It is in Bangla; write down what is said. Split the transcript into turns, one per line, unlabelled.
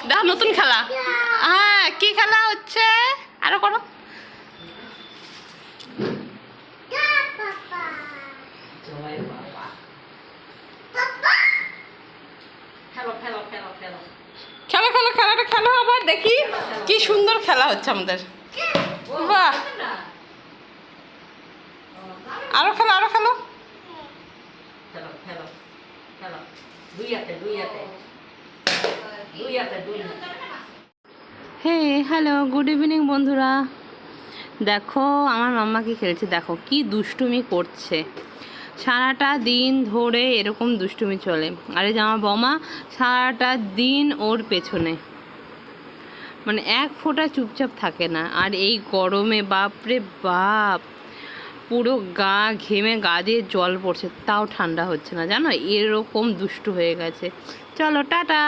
দেখো নতুন খেলা। হ্যাঁ, কি খেলা হচ্ছে? আরো করো। খেলো খেলো, খেলাটা খেলো আবার দেখি। কি সুন্দর খেলা হচ্ছে আমাদের। বাহ, আরো খেলো, আরো খেলো। হ্যাঁ, হ্যালো, গুড ইভিনিং বন্ধুরা। দেখো আমার মাম্মা কি খেলছে, দেখো কি দুষ্টুমি করছে। সারাটা দিন ধরে এরকম দুষ্টুমি চলে। আরে আমার বৌমা সারাটা দিন ওর পেছনে, মানে এক ফোঁটা চুপচাপ থাকে না। আর এই গরমে বাপরে বাপ, পুরো গা ঘেমে গা দিয়ে জল পড়ছে, তাও ঠান্ডা হচ্ছে না জানো, এরকম দুষ্টু হয়ে গেছে। চলো টাটা।